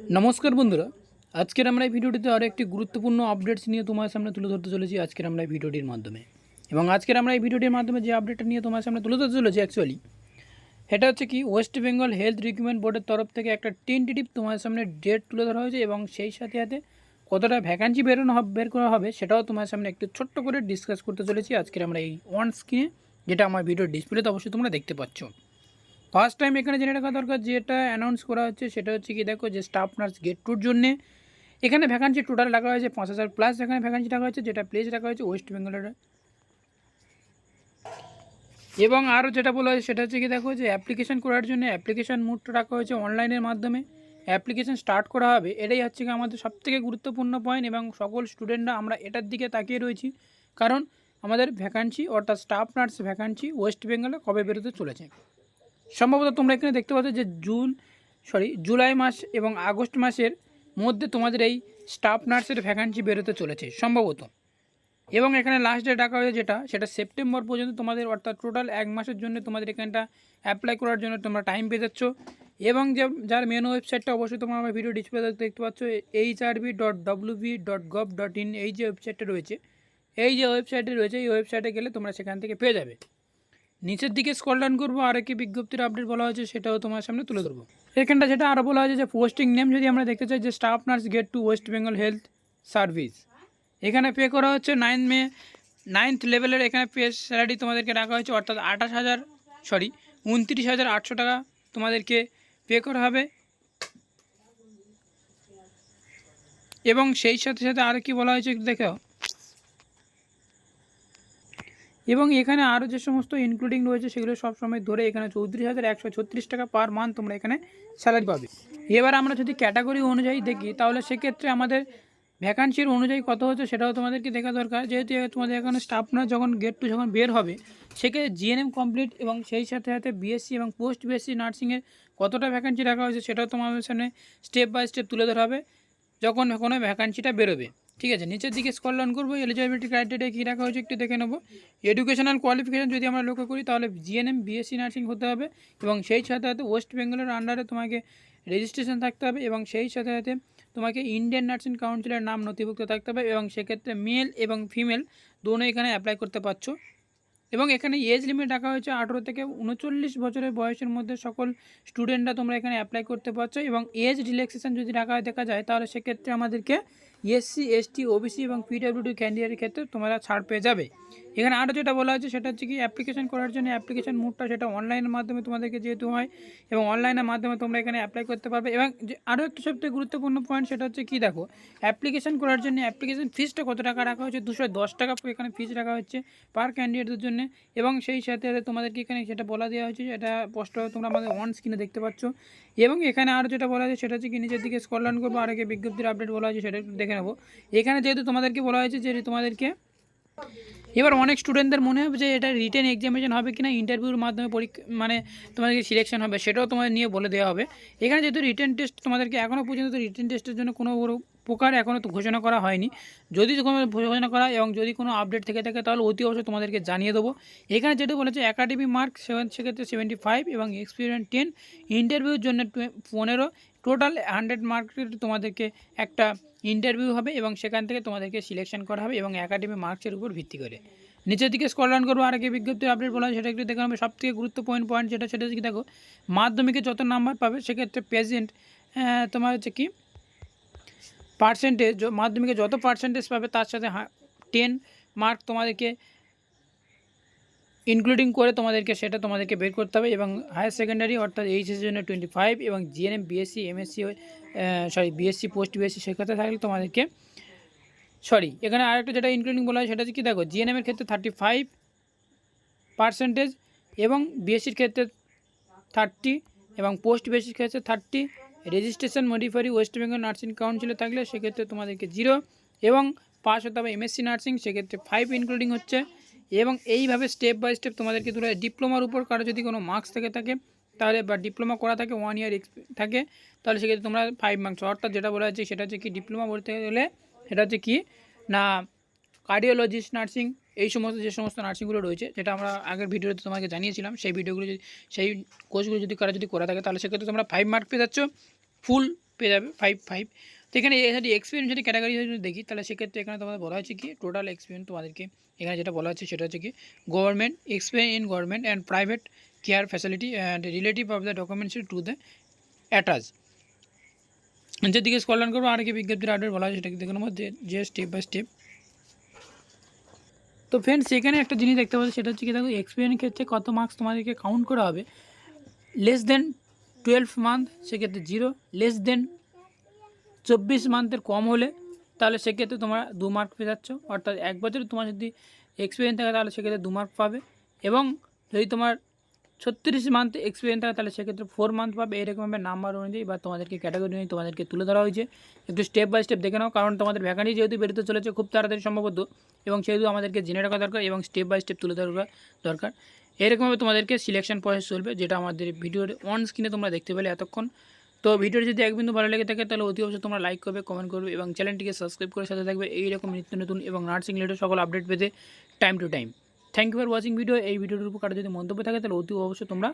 নমস্কার বন্ধুরা, আজকের আমরা এই ভিডিওটিতে আরও একটি গুরুত্বপূর্ণ আপডেটস নিয়ে তোমার সামনে তুলে ধরতে চলেছি আজকের আমরা এই ভিডিওটির মাধ্যমে। এবং আজকের আমরা এই ভিডিওটির মাধ্যমে যে আপডেটটা নিয়ে তোমার সামনে তুলে ধরতে চলেছি অ্যাকচুয়ালি এটা হচ্ছে কি ওয়েস্ট বেঙ্গল হেলথ রিক্রুটমেন্ট বোর্ডের তরফ থেকে একটা টেন্টেটিভ তোমার সামনে ডেট তুলে ধরা হয়েছে এবং সেই সাথে সাথে কতটা ভ্যাকান্সি বের করা হবে সেটাও তোমার সামনে একটু ছোট্ট করে ডিসকাস করতে চলেছি আজকের আমরা এই অন স্ক্রিনে, যেটা আমার ভিডিওর ডিসপ্লেতে অবশ্যই তোমরা দেখতে পাচ্ছ। ফার্স্ট টাইম এখানে জেনে রাখা দরকার যেটা অ্যানাউন্স করা হচ্ছে সেটা হচ্ছে কি দেখো যে স্টাফ নার্স গেট টুর জন্যে এখানে ভ্যাকান্সি টোটাল রাখা হয়েছে 5,000 প্লাস এখানে ভ্যাকান্সি রাখা হয়েছে, যেটা প্লেস রাখা হয়েছে ওয়েস্ট বেঙ্গলের। এবং আরও যেটা বলা হয়েছে সেটা হচ্ছে কি দেখো যে অ্যাপ্লিকেশন করার জন্য অ্যাপ্লিকেশান মোডটা রাখা হয়েছে অনলাইনের মাধ্যমে অ্যাপ্লিকেশান স্টার্ট করা হবে। এটাই হচ্ছে কি আমাদের সবথেকে গুরুত্বপূর্ণ পয়েন্ট এবং সকল স্টুডেন্টরা আমরা এটার দিকে তাকিয়ে রয়েছি, কারণ আমাদের ভ্যাকান্সি অর্থাৎ স্টাফ নার্স ভ্যাকান্সি ওয়েস্ট বেঙ্গলে কবে বেরোতে চলেছে। সম্ভবত তোমরা এখানে দেখতে পাচ্ছ যে জুলাই মাস এবং আগস্ট মাসের মধ্যে তোমাদের এই স্টাফ নার্সের ভ্যাকান্সি বেরোতে চলেছে সম্ভবত। এবং এখানে লাস্ট ডেট রাখা হয়েছে সেটা সেপ্টেম্বর পর্যন্ত তোমাদের, অর্থাৎ টোটাল 1 মাসের জন্য তোমাদের এখানটা অ্যাপ্লাই করার জন্য তোমরা টাইম পেয়ে যাচ্ছ। এবং যার মেন ওয়েবসাইটটা অবশ্যই তোমরা আমার ভিডিও ডিসপ্লে দেখতে পাচ্ছ hrb.wb.gov.in, এই যে ওয়েবসাইটটা রয়েছে এই ওয়েবসাইটে গেলে তোমরা সেখান থেকে পেয়ে যাবে। নিচের দিকে স্ক্রল ডাউন করবো, আর একটি বিজ্ঞপ্তির আপডেট বলা হয়েছে সেটাও তোমার সামনে তুলে ধরবো। এখানটা যেটা আরও বলা হয়েছে যে পোস্টিং নেম যদি আমরা দেখতে চাই যে staff nurse get to West Bengal health service, এখানে পে করা হচ্ছে 9th লেভেলের এখানে পে স্যালারি তোমাদেরকে রাখা হয়েছে, অর্থাৎ 29,800 টাকা তোমাদেরকে পে করা হবে। এবং সেই সাথে সাথে আর কি বলা হয়েছে একটু দেখো, এবং এখানে আরও যে সমস্ত ইনক্লুডিং রয়েছে সেগুলো সব সময় ধরে এখানে 34,136 টাকা পার মান্থ তোমরা এখানে স্যালারি পাবে। এবার আমরা যদি ক্যাটাগরি অনুযায়ী দেখি তাহলে সেক্ষেত্রে আমাদের ভ্যাকান্সির অনুযায়ী কত হচ্ছে সেটাও তোমাদেরকে দেখা দরকার, যেহেতু তোমাদের এখানে স্টাফ নার্স যখন গেট টু যখন বের হবে সেক্ষেত্রে জিএনএম কমপ্লিট এবং সেই সাথে সাথে বিএসসি এবং পোস্ট বিএসসি নার্সিংয়ের কতটা ভ্যাকান্সি রাখা হয়েছে সেটাও তোমাদের সামনে স্টেপ বাই স্টেপ তুলে ধরা হবে যখন কোনো ভ্যাকান্সিটা বেরোবে। ঠিক আছে, নিচের দিকে স্ক্রল ডাউন করবো, এলিজিবিলিটি ক্রাইটেরিয়া কী রাখা হয়েছে একটু দেখে নেবো। এডুকেশনাল কোয়ালিফিকেশান যদি আমরা লক্ষ্য করি তাহলে জিএনএম বিএসসি নার্সিং হতে হবে এবং সেই সাথে সাথে ওয়েস্ট বেঙ্গলের আন্ডারে তোমাকে রেজিস্ট্রেশন থাকতে হবে এবং সেই সাথে সাথে তোমাকে ইন্ডিয়ান নার্সিং কাউন্সিলের নাম নথিভুক্ত থাকতে হবে এবং সেক্ষেত্রে মেল এবং ফিমেল দুটো এখানে অ্যাপ্লাই করতে পারছো। এবং এখানে এজ লিমিট রাখা হয়েছে 18 থেকে 39 বছরের বয়সের মধ্যে সকল স্টুডেন্টরা তোমরা এখানে অ্যাপ্লাই করতে পারছো। এবং এজ রিল্যাক্সেশন যদি দেখা যায় তাহলে সেক্ষেত্রে আমাদেরকে এসসি এসটি ওবিসি এবং পিডব্লিউডি ক্যান্ডিডেটের ক্ষেত্রে তোমরা ছাড় পেয়ে যাবে। এখানে আরও যেটা বলা হয়েছে সেটা হচ্ছে কি অ্যাপ্লিকেশন করার জন্য অ্যাপ্লিকেশন মোডটা সেটা অনলাইনের মাধ্যমে তোমাদেরকে যেহেতু হয় এবং অনলাইনের মাধ্যমে তোমরা এখানে অ্যাপ্লাই করতে পারবে। এবং আরও একটি সবথেকে গুরুত্বপূর্ণ পয়েন্ট সেটা হচ্ছে কি দেখো, অ্যাপ্লিকেশন করার জন্য অ্যাপ্লিকেশন ফিসটা কত টাকা রাখা হয়েছে, 210 টাকা এখানে ফিস রাখা হচ্ছে পার ক্যান্ডিডেটের জন্য। এবং সেই সাথে সাথে তোমাদেরকে এখানে যেটা বলা দেওয়া হয়েছে এটা স্পষ্টভাবে তোমরা আমাদের অন স্ক্রিনে দেখতে পাচ্ছ। এবং এখানে আরও যেটা বলা হয়েছে সেটা হচ্ছে কি নিচের দিকে স্ক্রল ডাউন করবো, আর আগে বিজ্ঞপ্তির আপডেট বলা হয়েছে সেটা একটু দেখে নেবো। এখানে যেহেতু তোমাদেরকে বলা হয়েছে যে তোমাদেরকে এবার অনেক স্টুডেন্টদের মনে হবে যে এটা রিটেন এক্সামিনেশন হবে কিনা, ইন্টারভিউর মাধ্যমে মানে তোমাদেরকে সিলেকশন হবে সেটাও তোমাদের নিয়ে বলে দেওয়া হবে। এখানে যেহেতু রিটেন টেস্ট তোমাদেরকে এখনও পর্যন্ত রিটেন টেস্টের জন্য কোনো প্রকার এখনও তো ঘোষণা করা হয়নি, যদি কোনো ঘোষণা করা এবং যদি কোনো আপডেট থেকে থাকে তাহলে অতি অবশ্যই তোমাদেরকে জানিয়ে দেবো। এখানে যেটা বলেছে একাডেমিক মার্ক সেক্ষেত্রে 75 এবং এক্সপিরিয়েন্স 10, ইন্টারভিউর জন্য 15, টোটাল 100 মার্কের তোমাদেরকে একটা ইন্টারভিউ হবে এবং সেখান থেকে তোমাদেরকে সিলেকশন করা হবে এবং একাডেমি মার্কসের উপর ভিত্তি করে। নিচের দিকে স্ক্রল ডাউন করবো, আর আগে বিজ্ঞপ্তির আপডেট বলা হয় সেটা একটু দেখে নেবে। সবথেকে গুরুত্বপূর্ণ পয়েন্ট সেটা কি দেখো, মাধ্যমিকে যত নাম্বার পাবে সেক্ষেত্রে প্রেজেন্ট তোমার হচ্ছে কি পার্সেন্টেজ, মাধ্যমিকে যত পার্সেন্টেজ পাবে তার সাথে 10 মার্ক তোমাদেরকে ইনক্লুডিং করে তোমাদেরকে বের করতে হবে। এবং হায়ার সেকেন্ডারি অর্থাৎ এইচএসের জন্য 25 এবং GNM BSc MSc BSc post BSc সেক্ষেত্রে থাকলে তোমাদেরকে এখানে আরেকটা যেটা ইনক্লুডিং বলা হয় সেটা হচ্ছে কি দেখো, জিএনএমের ক্ষেত্রে 35% এবং বিএসসির ক্ষেত্রে 30 এবং পোস্ট বিএসসির ক্ষেত্রে 30, রেজিস্ট্রেশন মডিফারি ওয়েস্ট বেঙ্গল নার্সিং কাউন্সিলে থাকলে সেক্ষেত্রে তোমাদেরকে 0 এবং পাস হতে হবে এমএসসি নার্সিং সেক্ষেত্রে 5 ইনক্লুডিং হচ্ছে। এবং এইভাবে স্টেপ বাই স্টেপ তোমাদেরকে তুলে ডিপ্লোমার উপর কারো যদি কোনো মার্কস থেকে থাকে তাহলে বা ডিপ্লোমা করা থাকে 1 ইয়ার থাকে তাহলে সেক্ষেত্রে তোমরা 5 মার্কস, অর্থাৎ যেটা বলা হচ্ছে সেটা হচ্ছে কি ডিপ্লোমা বলতে গেলে সেটা হচ্ছে কি না কার্ডিওলজিস্ট নার্সিং, এই যে সমস্ত নার্সিংগুলো রয়েছে যেটা আমরা আগের ভিডিওতে তোমাকে জানিয়েছিলাম, সেই কোর্সগুলো যদি কারো করা থাকে তাহলে সেক্ষেত্রে তোমরা 5 মার্ক পেয়ে যাচ্ছ ফুল পেয়ে যাবে 5 তো এখানে যদি এক্সপিরিয়েন্স যদি ক্যাটাগরি যদি দেখি তাহলে সেক্ষেত্রে এখানে তোমাদের বলা হচ্ছে কি টোটাল এক্সপিরিয়েন্স তোমাদেরকে এখানে যেটা বলা হচ্ছে সেটা হচ্ছে কি government experience in government and private care facility and relative of the documents to the attach যেদিকে স্কল ডাউন করবো আর কি বিজ্ঞপ্তির আপডেট বলা হচ্ছে সেটাকে দেখে নেবো যে স্টেপ বাই স্টেপ। তো ফ্রেন্ডস সেখানে একটা জিনিস দেখতে পাচ্ছি সেটা হচ্ছে কি দেখো এক্সপিরিয়েন্স ক্ষেত্রে কত মার্কস তোমাদেরকে কাউন্ট করা হবে। লেস দেন 12 মান্থ সেক্ষেত্রে 0, লেস দেন 24 মান্থের কম হলে তাহলে সেক্ষেত্রে তোমরা 2 মার্ক পেয়ে যাচ্ছ, অর্থাৎ 1 বছরে তোমার যদি এক্সপিরিয়েন্স থাকে তাহলে সেক্ষেত্রে 2 মার্ক পাবে, এবং যদি তোমার 36 মান্থ এক্সপিরিয়েন্স থাকে তাহলে সেক্ষেত্রে 4 মান্থ পাবে। এরকমভাবে নাম্বার অনুযায়ী বা তোমাদেরকে ক্যাটাগরি অনুযায়ী তোমাদেরকে তুলে ধরা হয়েছে। একটু স্টেপ বাই স্টেপ দেখে নাও, কারণ তোমাদের ভ্যাকান্সি যেহেতু বেরোতে চলেছে খুব তাড়াতাড়ি সম্ভবত, এবং সেহেতু আমাদেরকে জেনে রাখা দরকার এবং স্টেপ বাই স্টেপ তুলে ধরা দরকার। এরকমভাবে তোমাদেরকে সিলেকশন প্রসেস চলবে, যেটা আমাদের ভিডিওর অন স্ক্রিনে তোমরা দেখতে পেলে এতক্ষণ। তো ভিডিওটি যদি এক বিন্দু ভালো লেগে থাকে তাহলে অতি অবশ্যই তোমরা লাইক করবে, কমেন্ট করবে এবং চ্যানেলটিকে সাবস্ক্রাইব করে সাথে থাকবে এইরকম নিত্য নতুন এবং নার্সিং রিলেটেড সকল আপডেট পেতে time to time. Thank you for watching video. এই ভিডিওটির উপর কারো যদি মন্তব্য থাকে তাহলে অতি অবশ্যই তোমরা